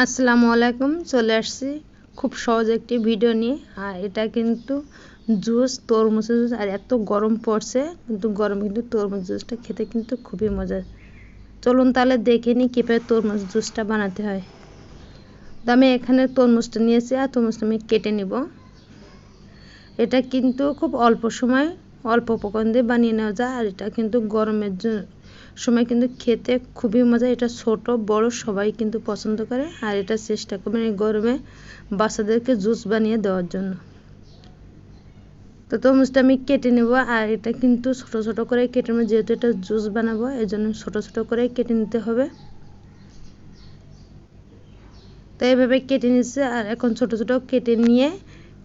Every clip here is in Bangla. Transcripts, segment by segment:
আসসালামু আলাইকুম। চলে আসছি খুব সহজ একটি ভিডিও নিয়ে। আর এটা কিন্তু জুস, তরমুজের জুস। আর এত গরম পড়ছে, কিন্তু গরমে কিন্তু তরমুজ জুসটা খেতে কিন্তু খুবই মজা। চলুন তাহলে দেখে নিই কীভাবে তরমুজ জুসটা বানাতে হয়। তো আমি এখানে তরমুজটা নিয়েছি, আর তরমুজটা আমি কেটে নিব। এটা কিন্তু খুব অল্প সময় অল্প উপকরণ দিয়ে বানিয়ে নেওয়া যায়। আর এটা কিন্তু গরমের সময় কিন্তু খেতে খুবই মজা। এটা ছোট বড় সবাই কিন্তু পছন্দ করে। আর এটা চেষ্টা করবেন এই গরমে বাচ্চাদেরকে জুস বানিয়ে দেওয়ার জন্য। তো তরমুজটা আমি কেটে নেব। আর এটা কিন্তু ছোট ছোট করে কেটে নেব, যেহেতু এটা জুস বানাবো এই জন্য ছোট ছোট করে কেটে নিতে হবে। তো এইভাবে কেটে নিচ্ছে। আর এখন ছোট ছোট কেটে নিয়ে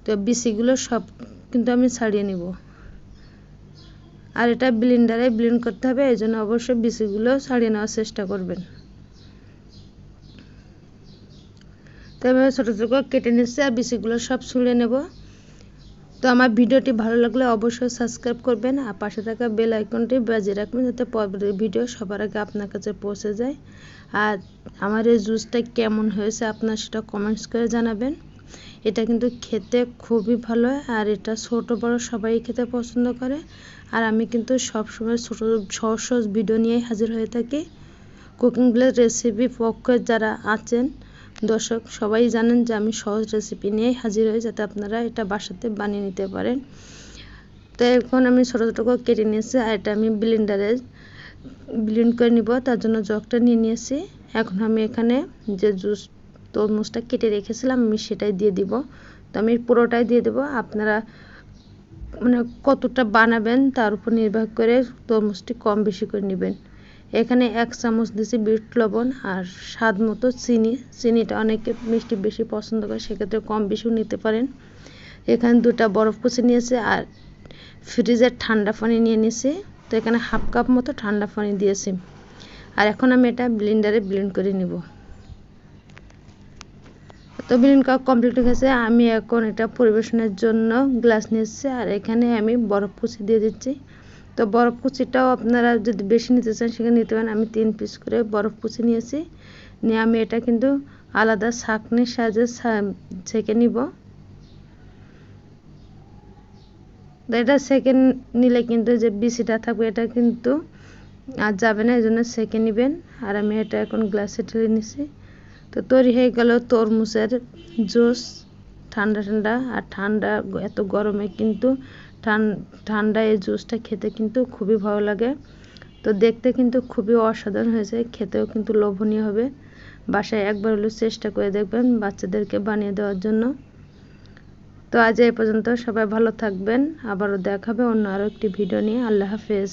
তো বিচিগুলো সব কিন্তু আমি ছাড়িয়ে নিব। আর এটা ব্লেন্ডারে ব্লেন্ড করতে হবে, এই জন্য অবশ্যই বিচিগুলো ছাড়িয়ে নেওয়ার চেষ্টা করবেন। তো এভাবে ছোটো ছোটো কেটে নিচ্ছে, আর বিচিগুলো সব ছুঁড়ে নেব। তো আমার ভিডিওটি ভালো লাগলে অবশ্যই সাবস্ক্রাইব করবেন, আর পাশে থাকা বেল আইকনটি বাজিয়ে রাখবেন, যাতে পরবর্তী ভিডিও সবার আগে আপনার কাছে পৌঁছে যায়। আর আমার এই জুসটা কেমন হয়েছে আপনার সেটা কমেন্টস করে জানাবেন। এটা কিন্তু খেতে খুবই ভালো হয়, আর এটা ছোট বড় সবাই খেতে পছন্দ করে। আর আমি কিন্তু সবসময় ছোটো সহজ সহজ ভিডিও নিয়েই হাজির হয়ে থাকি। কুকিং ব্লগ রেসিপি পক্ষে যারা আছেন দর্শক সবাই জানেন যে আমি সহজ রেসিপি নিয়েই হাজির হই, যাতে আপনারা এটা বাসাতে বানিয়ে নিতে পারেন। তো এখন আমি ছোটো ছোটো করে কেটে নিয়েছি, আর এটা আমি ব্লেন্ডারে ব্লেন্ড করে নিব। তার জন্য জগটা নিয়ে নিয়েছি। এখন আমি এখানে যে জুস তরমুজটা কেটে রেখেছিলাম আমি সেটাই দিয়ে দিব। তো আমি পুরোটাই দিয়ে দেব। আপনারা মানে কতটা বানাবেন তার উপর নির্ভর করে তরমুজটি কম বেশি করে নেবেন। এখানে 1 চামচ দিয়েছি বিট লবণ, আর স্বাদ মতো চিনিটা অনেকে মিষ্টি বেশি পছন্দ করে, সেক্ষেত্রে কম বেশিও নিতে পারেন। এখানে 2টা বরফ কুচি নিয়েছি, আর ফ্রিজের ঠান্ডা পানি নিয়ে নিয়েছি। তো এখানে 1/2 কাপ মতো ঠান্ডা পানি দিয়েছি। আর এখন আমি এটা ব্লেন্ডারে ব্লেন্ড করে নিব। তো ব্লেন্ড করা কমপ্লিট হয়ে গেছে। আমি এখন এটা পরিবেশনের জন্য গ্লাস নিয়েছি, আর এখানে আমি বরফ কুচি দিয়ে দিচ্ছি। তো বরফ কুচিটাও আপনারা যদি বেশি নিতে চান সেখানে নিতে পারেন। আমি 3 পিস করে বরফ কুচি নিয়েছি। নিয়ে আমি এটা কিন্তু আলাদা ছাঁকনির সাহায্যে ছেঁকে নিব। তো এটা ছেঁকে নিলে কিন্তু যে বিচিটা থাকবে এটা কিন্তু আর যাবে না, এই জন্য ছেঁকে নেবেন। আর আমি এটা এখন গ্লাসে ঢেলে নিছি। তো তৈরি হয়ে গেল তরমুজের জুস। ঠান্ডা ঠান্ডা, আর ঠান্ডা এত গরমে কিন্তু ঠান্ডা এই জুসটা খেতে কিন্তু খুবই ভালো লাগে। তো দেখতে কিন্তু খুবই অসাধারণ হয়েছে, খেতেও কিন্তু লোভনীয় হবে। বাসায় একবার হলেও চেষ্টা করে দেখবেন বাচ্চাদেরকে বানিয়ে দেওয়ার জন্য। তো আজ এই পর্যন্ত, সবাই ভালো থাকবেন। আবারও দেখা হবে অন্য আরও একটি ভিডিও নিয়ে। আল্লাহ হাফেজ।